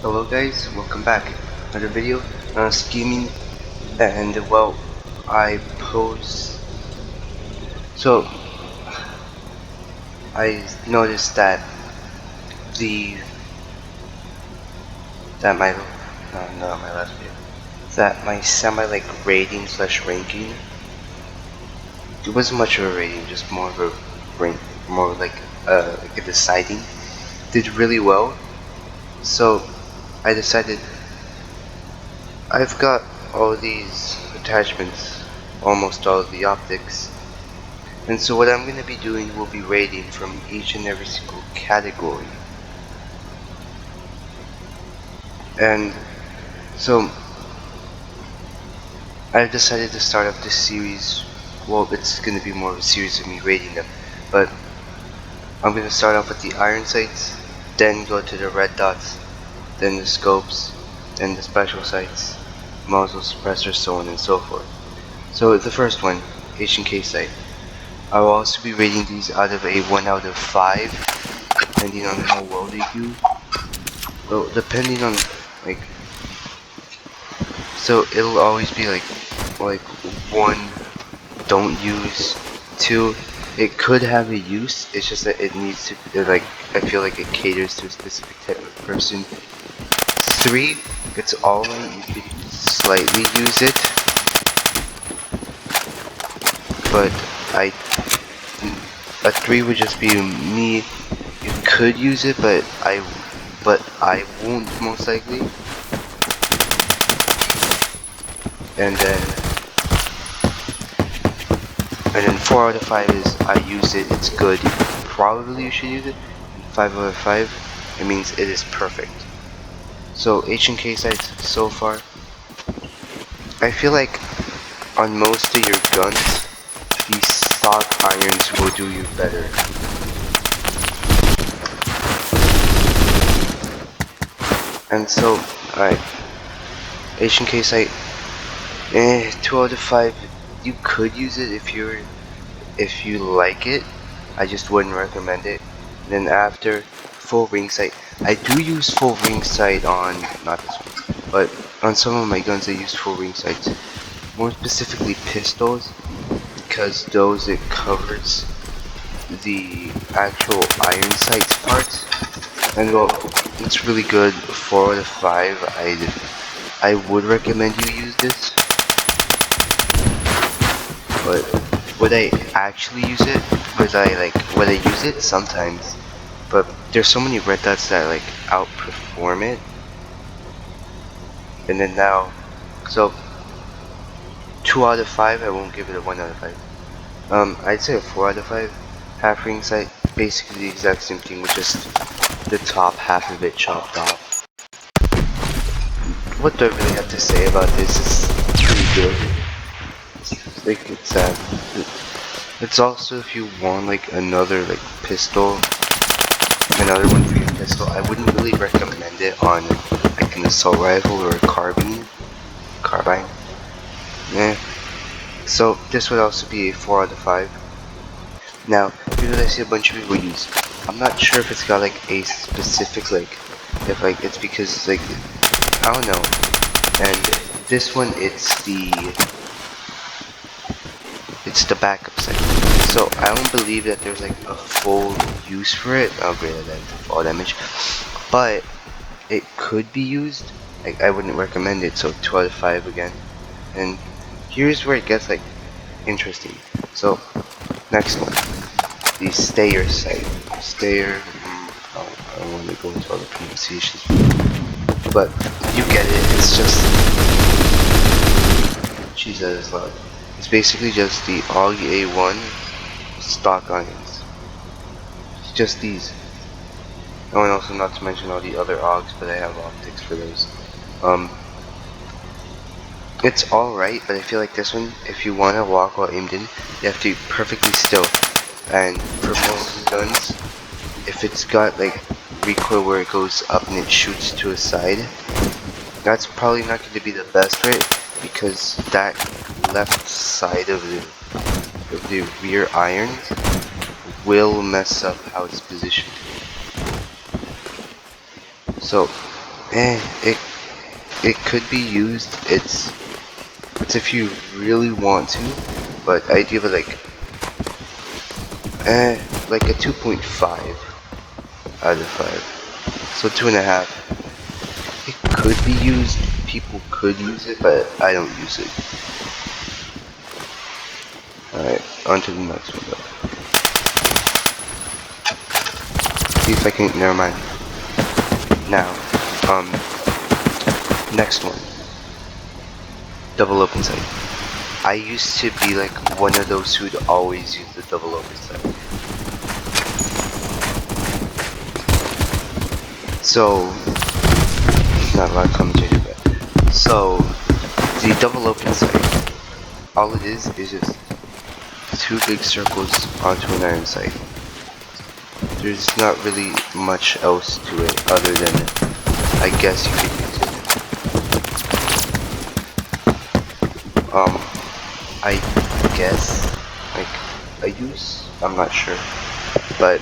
Hello guys, welcome back. Another video, scheming, and well, I post. So I noticed that the that my no, not my last video, that my semi rating slash ranking. It wasn't much of a rating, just more of a rank, more like a deciding. Did really well, so I decided I've got all these attachments, almost all of the optics. And so what I'm going to be doing will be rating from each and every single category. And so I've decided to start off this series. Well, it's going to be more of a series of me rating them. But I'm going to start off with the iron sights, then go to the red dots, then the scopes, then the special sights, muzzle suppressor, so on and so forth. So the first one, H&K sight. I will also be rating these out of a 1 out of 5, depending on how well they do. Well, depending on so it'll always be like 1, don't use, 2, it could have a use. It's just that it needs to I feel like it caters to a specific type of person. 3, it's alright. You could slightly use it, but a 3 would just be me. You could use it, but I won't most likely. And then 4 out of 5 is I use it, it's good, probably you should use it. And 5 out of 5, it means it is perfect. So H&K sights so far, I feel like on most of your guns, these stock irons will do you better. And so, alright, H&K sight, 2 out of 5, you could use it if you like it. I just wouldn't recommend it. And then after, full ring sight. I do use full ring sight on, not this one, but on some of my guns I use full ring sights. More specifically pistols, because those it covers the actual iron sights part. And well, it's really good. 4 out of 5. I would recommend you use this. But would I actually use it? Would I use it? Sometimes. But there's so many red dots that outperform it. And then now, so 2 out of 5, I won't give it a 1 out of 5. I'd say a 4 out of 5. Half ring sight, basically the exact same thing with just the top half of it chopped off. What do I really have to say about this? It's pretty good. It's also, if you want another pistol, another one for your pistol, I wouldn't really recommend it on an assault rifle or a carbine. Yeah. So this would also be a 4 out of 5. Now, because I see a bunch of people use, I'm not sure if it's got a specific if it's because I don't know. And this one, it's the backup sight. So I don't believe that there's a full use for it. Oh, greater than fall damage, but it could be used. I wouldn't recommend it. So 2 out of 5 again. And here's where it gets interesting. So next one, the stayer sight. Stayer. I don't want to go into all the pronunciations, but you get it. It's just Jesus love. It's basically just the AUG A1 stock irons. It's just these. Oh, and also not to mention all the other AUGs, but I have optics for those. It's alright, but I feel like this one, if you want to walk while aimed in, you have to be perfectly still. And for most of the guns, if it's got recoil where it goes up and it shoots to a side, that's probably not going to be the best for it, because that left side of the rear irons will mess up how it's positioned. So it it could be used. It's if you really want to, but I'd give it like a 2.5 out of 5. So 2.5. It could be used. People could use it, but I don't use it. Alright, on to the next one though. See if I can, never mind. Now, next one. Double open sight. I used to be like one of those who'd always use the double open sight. So, not a lot of commentary, but so the double open sight, all it is just 2 big circles onto an iron sight. There's not really much else to it other than, I guess you could use it. I guess, I'm not sure, but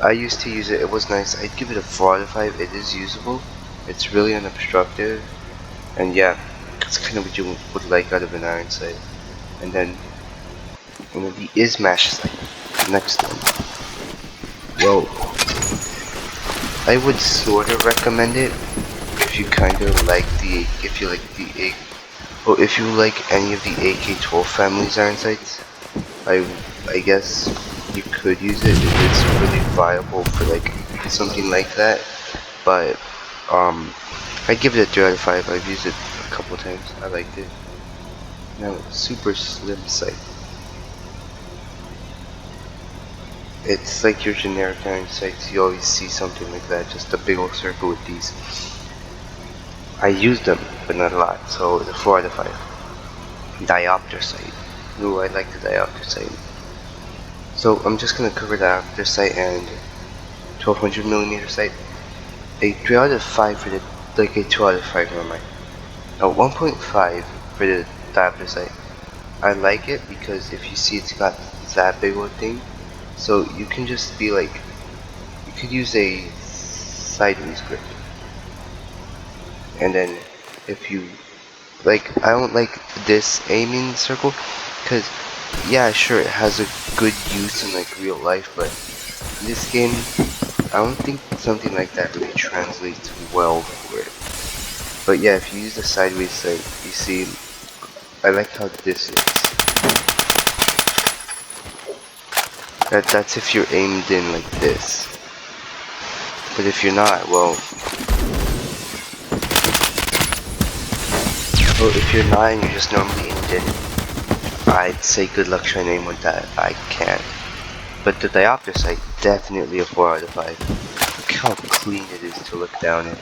I used to use it. It was nice. I'd give it a 4 out of 5. It is usable. It's really unobstructive, and yeah, that's kind of what you would like out of an iron sight. And then, the is-mash sight. Next one. Well, I would sort of recommend it if you kind of like if you like any of the AK-12 family's iron sights. I guess you could use it if it's really viable for like something like that. But I'd give it a 3 out of 5. I've used it a couple times. I liked it. Now, super slim sight. It's like your generic iron sights. You always see something like that, just a big old circle with these. I use them, but not a lot, so it's a 4 out of 5. Diopter sight. Ooh, I like the diopter sight. So I'm just gonna cover the diopter sight and 1200mm sight. A 3 out of 5 for the, like a 2 out of 5, never mind. Now 1.5 for the diopter sight. I like it because if you see it's got that big old thing, so you can just be like, you could use a sideways grip. And then if you like, I don't like this aiming circle because yeah, sure, it has a good use in like real life, but in this game I don't think something like that really translates well for it. But yeah, if you use the sideways sight, you see, I like how this is. That's if you're aimed in like this. But if you're not, well, if you're not and you're just normally aimed in, I'd say good luck trying to aim with that. I can't. But the diopter sight, definitely a 4 out of 5. Look how clean it is to look down at.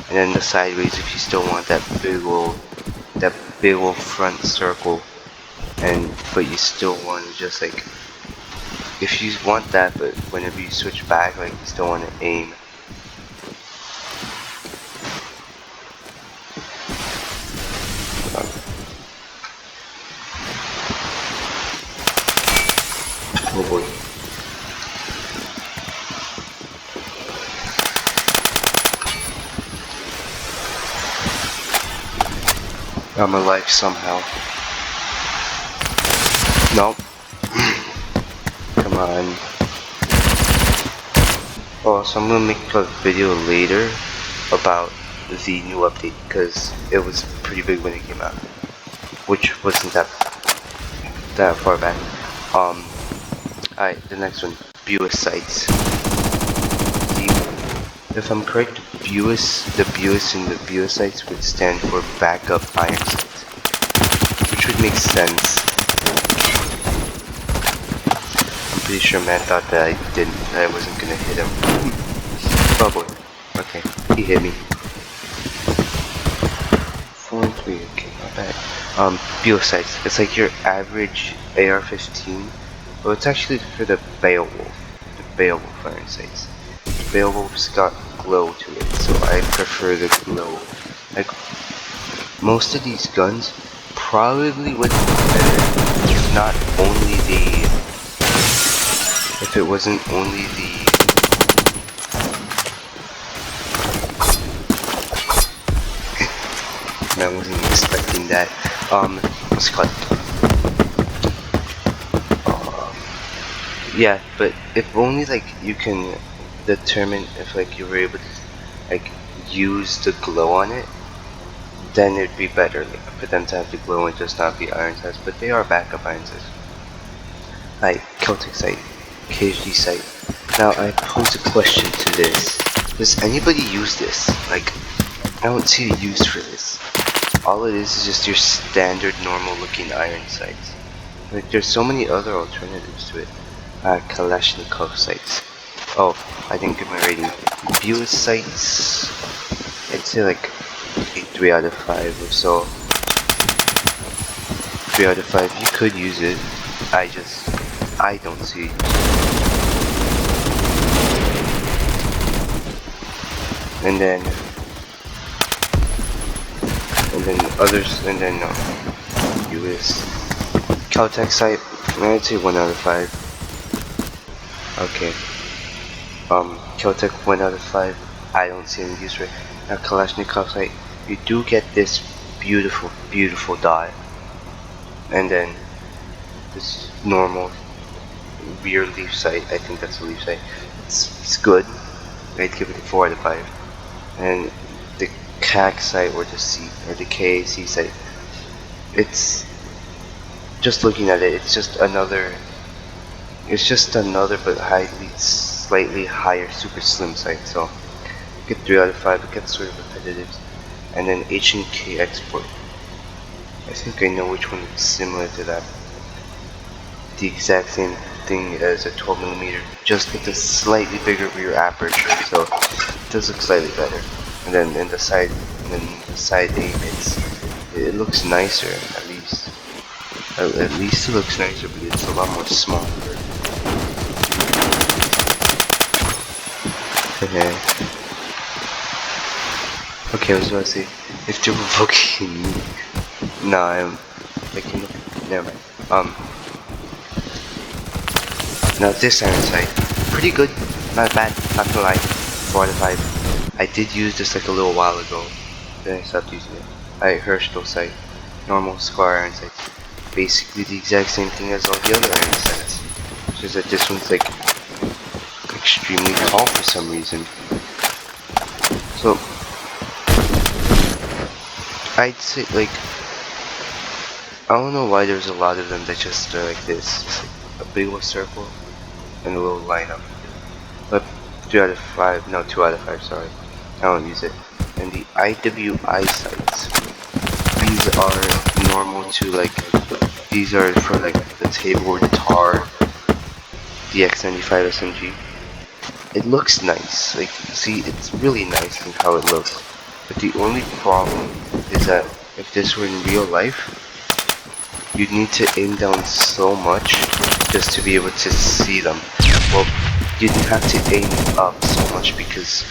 And then the sideways, if you still want that big old front circle, but you still want to just like, if you want that, but whenever you switch back, like you still want to aim. Oh boy. I'm alive somehow. Nope. Come on. Oh, so I'm gonna make a video later about the new update because it was pretty big when it came out, which wasn't that far back. Alright, the next one, Buis sights. If I'm correct, the Buis and the Buis sights would stand for backup iron sights, which would make sense. I'm pretty sure man thought that I wasn't gonna hit him. Oh boy. Okay, he hit me. 4-3, okay, not bad. Buis sights. It's like your average AR-15. Well, it's actually for the Beowulf iron sights. The Beowulf's got glow to it, so I prefer the glow. Like, most of these guns probably would be better if it wasn't only the I wasn't expecting that. What's it called? Yeah, but if only like you can determine if like you were able to like use the glow on it, then it'd be better like, for them to have the glow and just not be iron sights. But they are backup iron sights. Like Celtic sight, KHD sight. Now I pose a question to this: does anybody use this? Like, I don't see a use for this. All it is just your standard normal looking iron sights. Like there's so many other alternatives to it. Kalashnikov sights. Oh, I didn't give my rating. Viewers sights, I'd say like a 3 out of 5 or so. 3 out of 5, you could use it. I don't see it. And then others, and then US Caltech site, I'd say 1 out of 5. Okay. Caltech 1 out of 5. I don't see any use for it. Now Kalashnikov site, you do get this beautiful, beautiful dot. And then this normal rear leaf sight, I think that's a leaf sight. It's good. I'd give it a 4 out of 5. And the CAC site or the KAC site, it's just looking at it, it's just another but slightly higher super slim site. So get 3 out of 5. It gets sort of repetitive. And then H&K export, I think I know which one is similar to that. The exact same thing as a 12mm, just with a slightly bigger rear aperture, so it does look slightly better. And then in the side aim, it looks nicer at least. At least it looks nicer, but it's a lot more smaller. Okay, I was about to say, if you're provoking me, nah, I'm like, never mind. Now this iron sight, pretty good, not bad, not gonna lie, 4 out of 5. I did use this like a little while ago, then I stopped using it. Herschel sight, normal square iron sight, basically the exact same thing as all the other iron sights. It's just that this one's like extremely tall for some reason. So I'd say like, I don't know why there's a lot of them that just are like this, just like a big old circle and a little line up. But 3 out of 5, no 2 out of 5, sorry, I don't use it. And the IWI sights, these are normal to like, these are for like the table or the tar, the X95 SMG. It looks nice, like see, it's really nice in how it looks. But the only problem is that if this were in real life, you'd need to aim down so much just to be able to see them. Well, you'd have to aim up so much because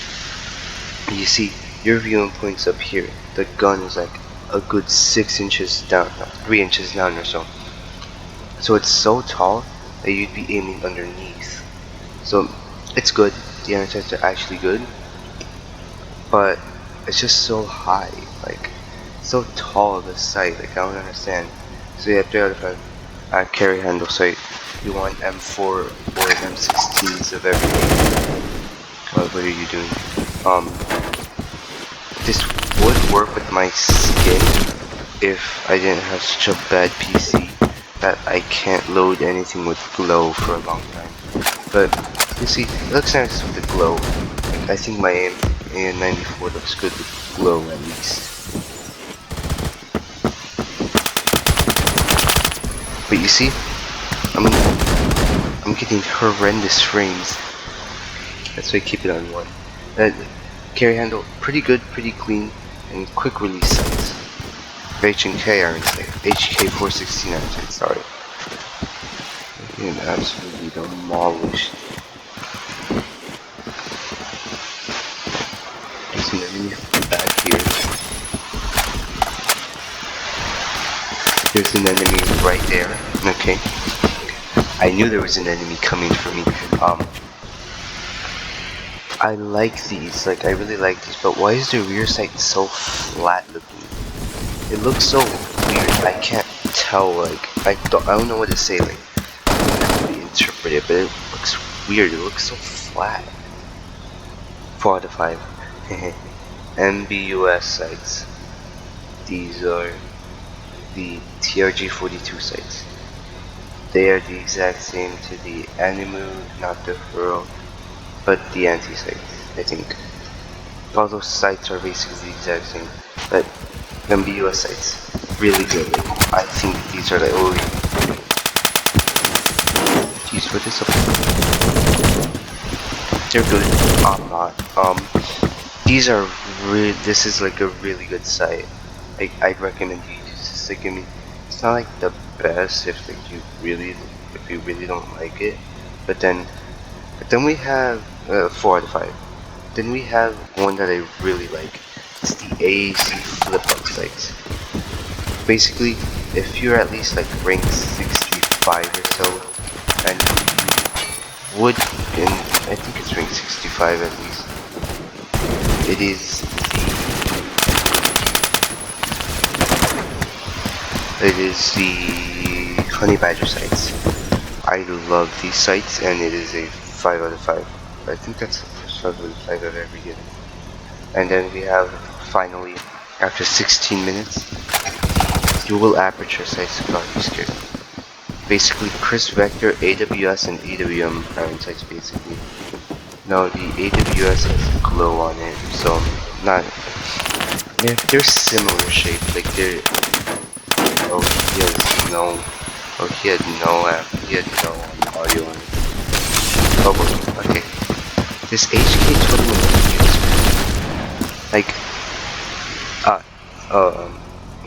you see, your viewing point's up here. The gun is like a good 6 inches down, 3 inches down or so. So it's so tall that you'd be aiming underneath. So it's good, the iron sights are actually good, but it's just so high, like so tall, the sight, like I don't understand. So yeah, 3 out of 5. Carry handle sight, you want M4 or M16s of everything. What are you doing? This would work with my skin if I didn't have such a bad PC that I can't load anything with glow for a long time. But you see, it looks nice with the glow. Like, I think my AN94 looks good with glow at least. But you see, I'm getting horrendous frames. That's why I keep it on 1. Carry handle, pretty good, pretty clean, and quick release sights. H&K iron sight, HK416 iron sight, sorry. Getting absolutely demolished. There's an enemy back here. There's an enemy right there. Okay. I knew there was an enemy coming for me. I like these, like I really like these, but why is the rear sight so flat looking? it looks so weird. I can't tell, like, I don't know what to say, like, how to interpret it, but it looks weird. It looks so flat. 4 out of 5. MBUS sites. These are the TRG42 sites. They are the exact same to the Animu, not the Furl, but the anti-sites, I think. All those sites are basically the exact same, but MBUS sites, really good. I think these are like, oh, geez, what is up? They're good. I'm not. These are this is like a really good site. Like, I'd recommend you use this. Like, I mean, it's not like the best if like you really don't like it, but then we have 4 out of 5. Then we have one that I really like. It's the AAC flip up sites. Basically, if you're at least like rank 65 or so, and you would, and I think it's rank 65 at least. It is the Honey Badger sites. I love these sites, and it is a 5 out of 5. I think that's the first 5 out of 5 I've ever given. And then we have, finally, after 16 minutes, dual aperture sites. God, you scared me. Basically, Chris Vector, AWS, and AWM parent sites, basically. No, the AWS has glow on it, so not. Yeah, they're similar shaped. Like they're. Oh, he has no. Oh, he had no audio on it. Oh, okay. This HK21 like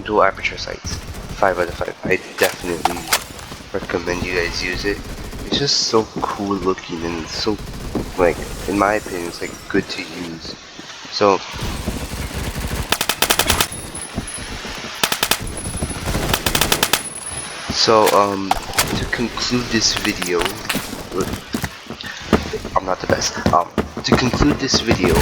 dual aperture sights, 5 out of 5. I definitely recommend you guys use it. It's just so cool looking and it's so, like, in my opinion, it's like good to use. So to conclude this video, I'm not the best. To conclude this video,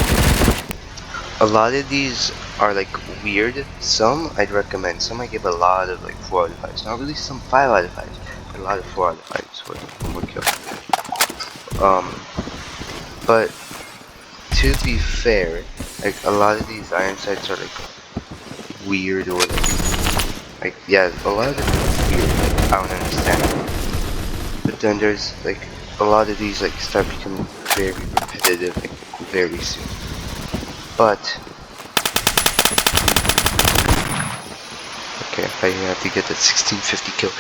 a lot of these are like weird. Some I'd recommend. Some I give a lot of like 4 out of 5. Not really some 5 out of 5, but a lot of 4 out of 5s for one kill. But to be fair, like a lot of these iron sights are like weird or like yeah, a lot of them are weird. Like, I don't understand it. But then there's like a lot of these like start becoming very repetitive like very soon. But okay, I have to get that 1650 kill.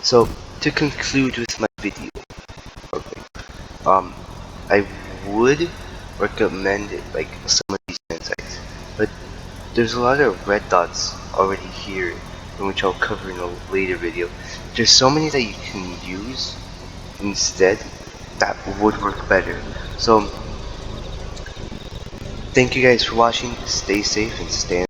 So to conclude with my video, okay, I would recommend it, like some of these sites, but there's a lot of red dots already here, in which I'll cover in a later video. There's so many that you can use instead that would work better. So thank you guys for watching. Stay safe and stay